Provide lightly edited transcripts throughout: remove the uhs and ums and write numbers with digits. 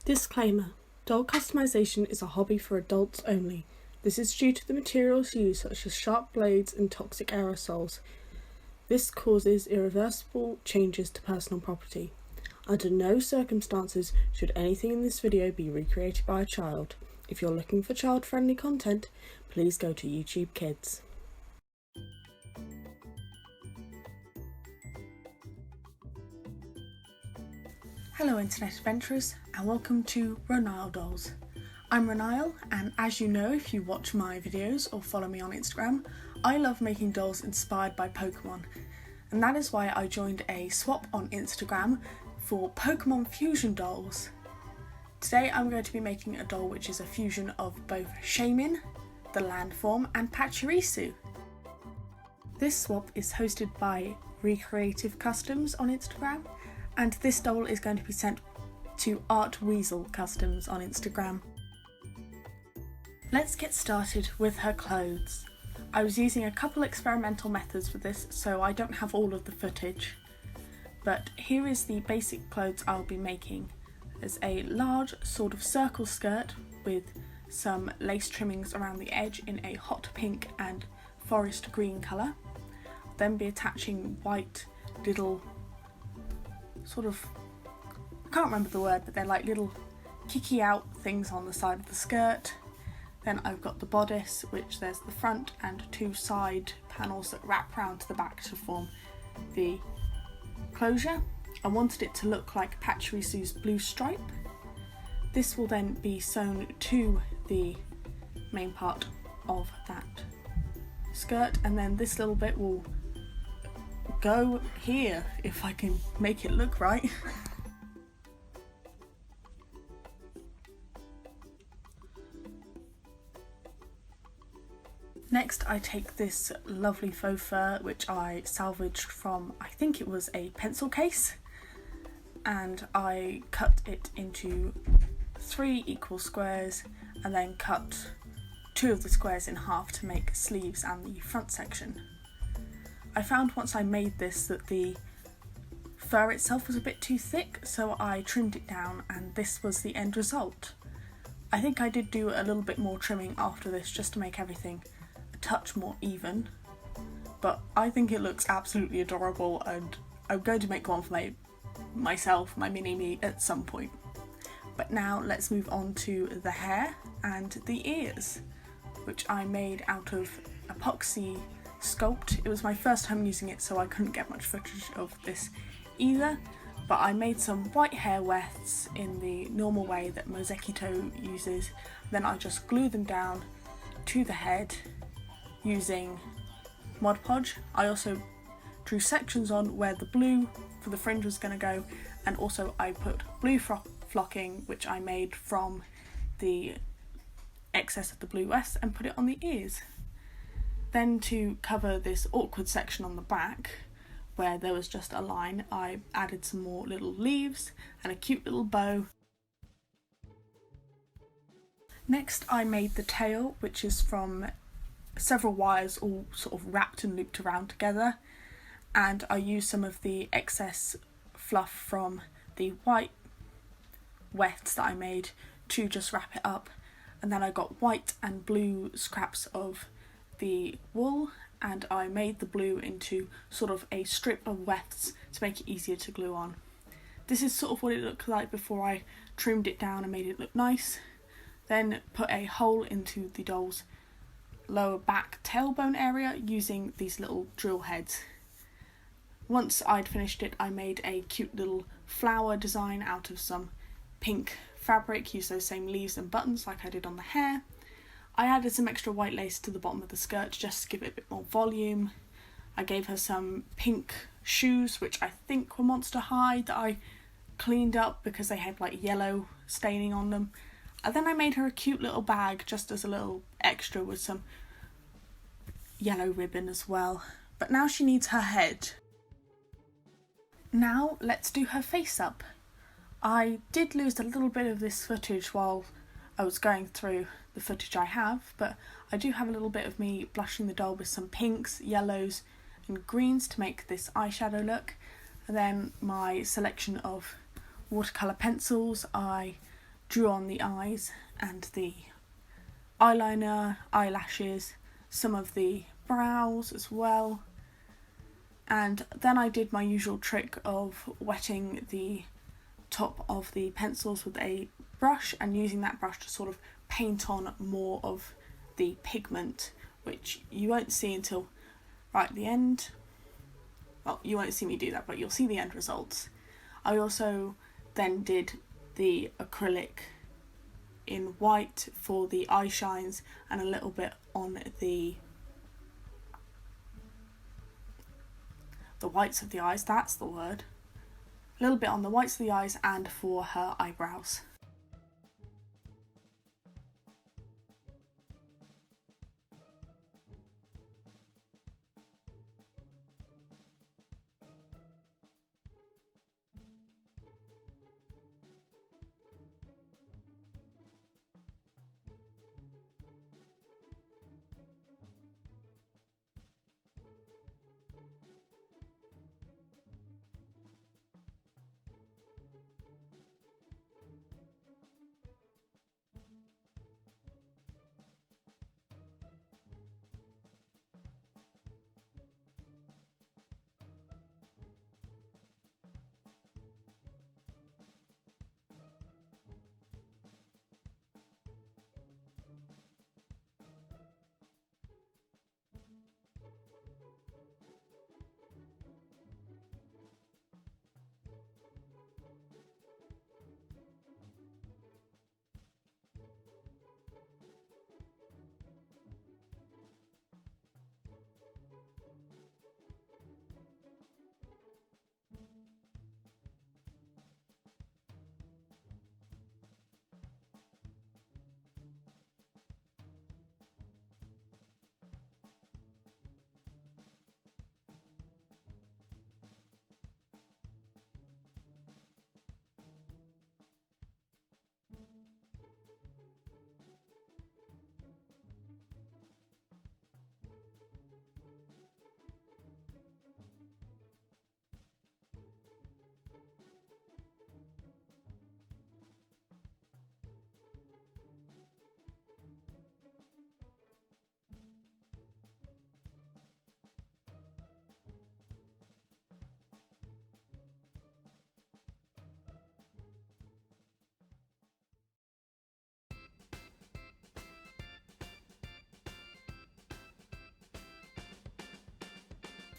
Disclaimer: doll customization is a hobby for adults only. This is due to the materials used, such as sharp blades and toxic aerosols. This causes irreversible changes to personal property. Under no circumstances should anything in this video be recreated by a child. If you're looking for child-friendly content, please go to YouTube Kids. Hello Internet Adventurers and welcome to Ronile Dolls. I'm Ronile, and as you know if you watch my videos or follow me on Instagram, I love making dolls inspired by Pokemon, and that is why I joined a swap on Instagram for Pokemon Fusion dolls. Today I'm going to be making a doll which is a fusion of both Shaymin, the land form, and Pachirisu. This swap is hosted by Recreative Customs on Instagram, and this doll is going to be sent to Art Weasel Customs on Instagram. Let's get started with her clothes. I was using a couple experimental methods for this, so I don't have all of the footage. But here is the basic clothes I'll be making. There's a large sort of circle skirt with some lace trimmings around the edge in a hot pink and forest green colour. I'll then be attaching white little I can't remember the word, but they're like little kicky out things on the side of the skirt. Then I've got the bodice, which there's the front and two side panels that wrap round to the back to form the closure. I wanted it to look like Pachirisu's blue stripe. This will then be sewn to the main part of that skirt, and then this little bit will go here if I can make it look right. Next I take this lovely faux fur which I salvaged from, I think it was a pencil case, and I cut it into 3 equal squares and then cut 2 of the squares in half to make sleeves and the front section. I found once I made this that the fur itself was a bit too thick, so I trimmed it down and this was the end result. I think I did do a little bit more trimming after this just to make everything a touch more even, but I think it looks absolutely adorable and I'm going to make one for myself, my mini-me, at some point. But now let's move on to the hair and the ears, which I made out of epoxy sculpt. It was my first time using it, so I couldn't get much footage of this either, but I made some white hair wefts in the normal way that Mozekito uses. Then I just glued them down to the head using Mod Podge. I also drew sections on where the blue for the fringe was going to go, and also I put blue flocking which I made from the excess of the blue wefts and put it on the ears. Then to cover this awkward section on the back where there was just a line, I added some more little leaves and a cute little bow. Next I made the tail, which is from several wires all sort of wrapped and looped around together, and I used some of the excess fluff from the white wefts that I made to just wrap it up, and then I got white and blue scraps of the wool and I made the blue into sort of a strip of wefts to make it easier to glue on. This is sort of what it looked like before I trimmed it down and made it look nice. Then put a hole into the doll's lower back tailbone area using these little drill heads. Once I'd finished it, I made a cute little flower design out of some pink fabric, used those same leaves and buttons like I did on the hair. I added some extra white lace to the bottom of the skirt just to give it a bit more volume. I gave her some pink shoes, which I think were Monster High, that I cleaned up because they had like yellow staining on them. And then I made her a cute little bag just as a little extra with some yellow ribbon as well. But now she needs her head. Now let's do her face up. I did lose a little bit of this footage while I was going through the footage I have, but I do have a little bit of me blushing the doll with some pinks, yellows and greens to make this eyeshadow look, and then my selection of watercolour pencils. I drew on the eyes and the eyeliner, eyelashes, some of the brows as well. And then I did my usual trick of wetting the top of the pencils with a brush and using that brush to sort of paint on more of the pigment, which you won't see until right at the end. Well, you won't see me do that, but you'll see the end results. I also then did the acrylic in white for the eye shines and a little bit on the whites of the eyes, that's the word. A little bit on the whites of the eyes and for her eyebrows.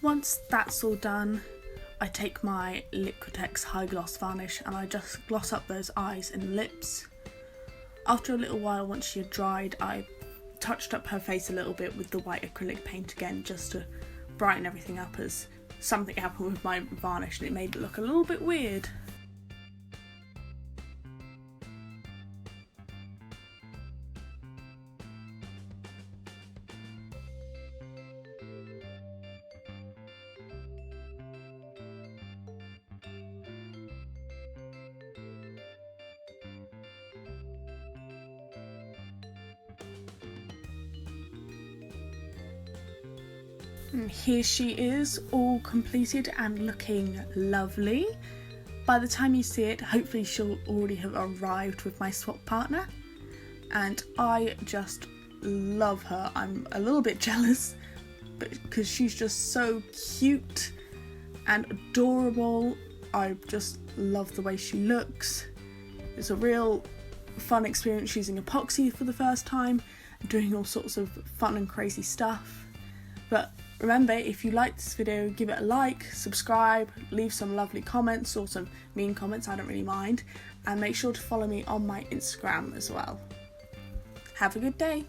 Once that's all done, I take my Liquitex High Gloss Varnish and I just gloss up those eyes and lips. After a little while, once she had dried, I touched up her face a little bit with the white acrylic paint again, just to brighten everything up, as something happened with my varnish and it made it look a little bit weird. And here she is, all completed and looking lovely. By the time you see it, hopefully she'll already have arrived with my swap partner. And I just love her. I'm a little bit jealous because she's just so cute and adorable. I just love the way she looks. It's a real fun experience using epoxy for the first time, doing all sorts of fun and crazy stuff. But remember, if you liked this video, give it a like, subscribe, leave some lovely comments or some mean comments, I don't really mind, and make sure to follow me on my Instagram as well. Have a good day.